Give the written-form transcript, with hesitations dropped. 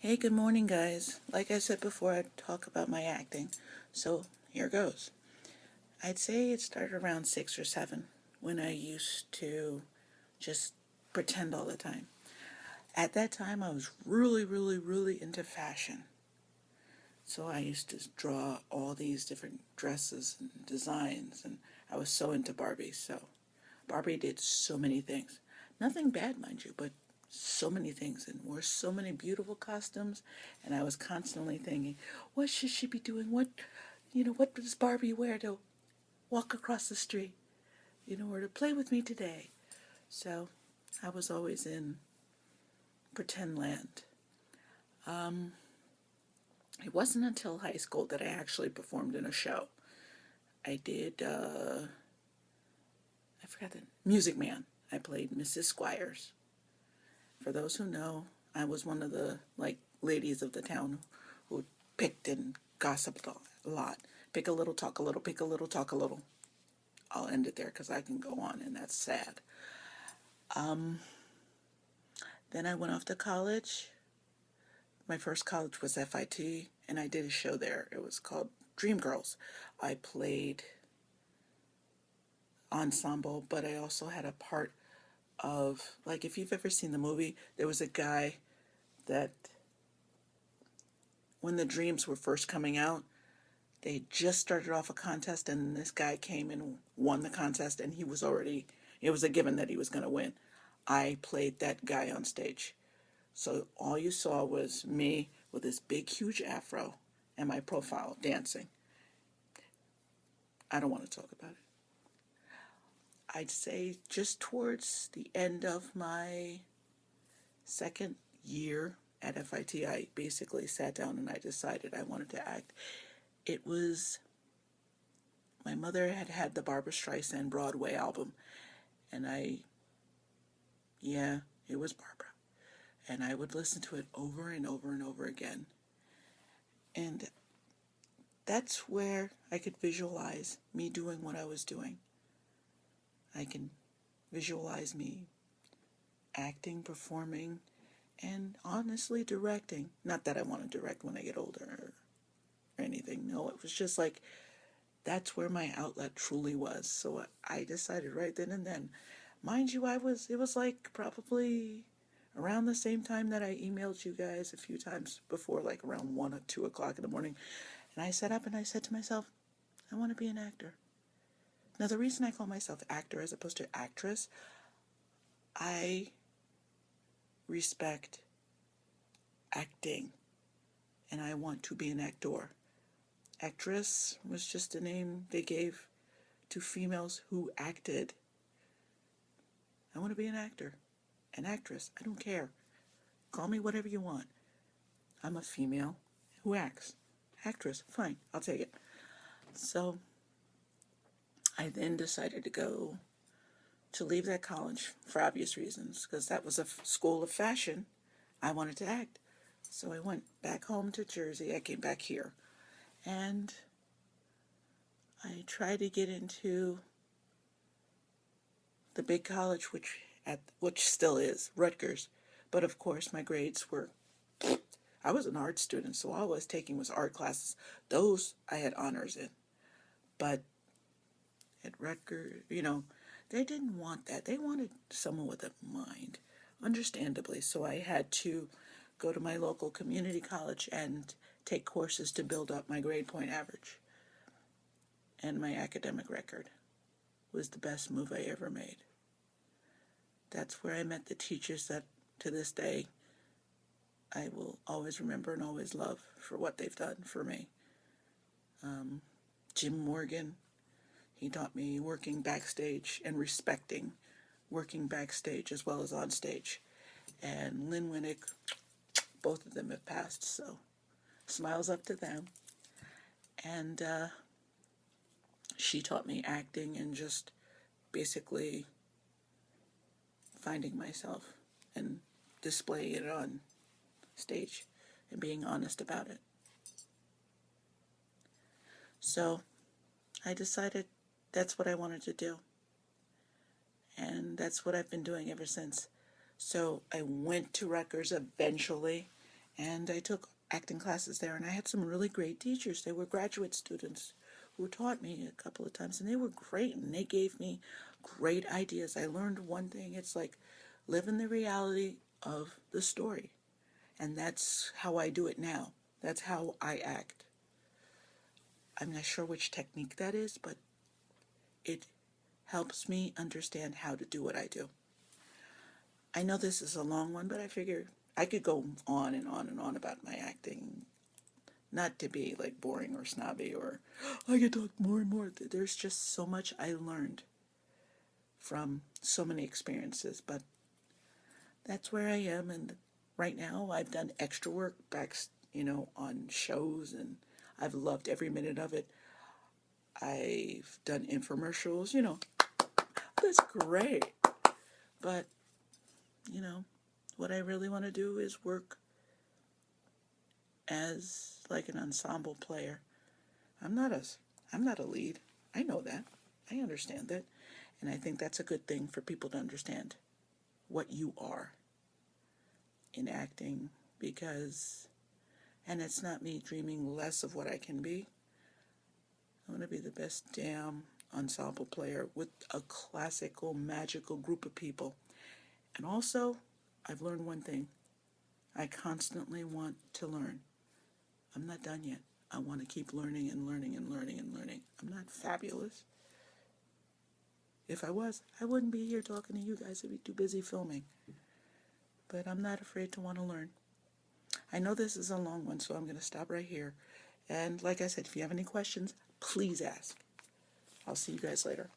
Hey, good morning, guys. Like I said before, I'd talk about my acting. So here goes. I'd say it started around 6 or 7 when I used to just pretend all the time. At that time, I was really, really, really into fashion. So I used to draw all these different dresses and designs, and I was so into Barbie. So Barbie did so many things. Nothing bad, mind you, but so many things and wore so many beautiful costumes. And I was constantly thinking, what should she be doing? What does Barbie wear to walk across the street, or to play with me today? So I was always in pretend land. It wasn't until high school that I actually performed in a show. I did, I forgot the Music Man. I played Mrs. Squires. For those who know, I was one of the ladies of the town who picked and gossiped a lot. Pick a little, talk a little, pick a little, talk a little. I'll end it there because I can go on and that's sad. Then I went off to college. My first college was FIT, and I did a show there. It was called Dreamgirls. I played ensemble, but I also had a part of, like, if you've ever seen the movie, there was a guy that, when the dreams were first coming out, they just started off a contest, and this guy came and won the contest, and it was a given that he was going to win. I played that guy on stage. So all you saw was me with this big, huge afro and my profile dancing. I don't want to talk about it. I'd say just towards the end of my second year at FIT, I basically sat down and I decided I wanted to act. It was, my mother had the Barbra Streisand Broadway album, and yeah, it was Barbara. And I would listen to it over and over and over again. And that's where I could visualize me doing what I was doing. I can visualize me acting, performing, and honestly directing. Not that I want to direct when I get older or anything. No, it was just like that's where my outlet truly was. So I decided right then and then. Mind you, it was like probably around the same time that I emailed you guys a few times before, like around 1 or 2 o'clock in the morning. And I sat up and I said to myself, I want to be an actor. Now, the reason I call myself actor as opposed to actress, I respect acting and I want to be an actor. Actress was just a name they gave to females who acted. I want to be an actor, an actress. I don't care. Call me whatever you want. I'm a female who acts. Actress, fine, I'll take it. So I then decided to leave that college for obvious reasons, because that was a school of fashion. I wanted to act. So I went back home to Jersey. I came back here. And I tried to get into the big college, which still is, Rutgers. But of course, my grades were, I was an art student, so all I was taking was art classes. Those I had honors in. But at Rutgers, they didn't want that. They wanted someone with a mind, understandably. So I had to go to my local community college and take courses to build up my grade point average. And my academic record was the best move I ever made. That's where I met the teachers that, to this day, I will always remember and always love for what they've done for me. Jim Morgan, he taught me working backstage and respecting working backstage as well as on stage. And Lynn Winnick, both of them have passed, so smiles up to them. And she taught me acting and just basically finding myself and displaying it on stage and being honest about it. So I decided that's what I wanted to do. And that's what I've been doing ever since. So I went to Rutgers eventually, And I took acting classes there, and I had some really great teachers. They were graduate students who taught me a couple of times, and they were great, and they gave me great ideas. I learned one thing. It's like live in the reality of the story. And that's how I do it now. That's how I act. I'm not sure which technique that is, but it helps me understand how to do what I do. I know this is a long one, but I figure I could go on and on and on about my acting. Not to be like boring or snobby or I could talk more and more. There's just so much I learned from so many experiences, but that's where I am. And right now I've done extra work back, on shows, and I've loved every minute of it. I've done infomercials, that's great. But, what I really want to do is work as like an ensemble player. I'm not a lead. I know that. I understand that. And I think that's a good thing for people to understand what you are in acting, and it's not me dreaming less of what I can be. I want to be the best damn ensemble player with a classical, magical group of people. And also, I've learned one thing. I constantly want to learn. I'm not done yet. I want to keep learning and learning and learning and learning. I'm not fabulous. If I was, I wouldn't be here talking to you guys. I'd be too busy filming. But I'm not afraid to want to learn. I know this is a long one, so I'm going to stop right here. And like I said, if you have any questions, please ask. I'll see you guys later.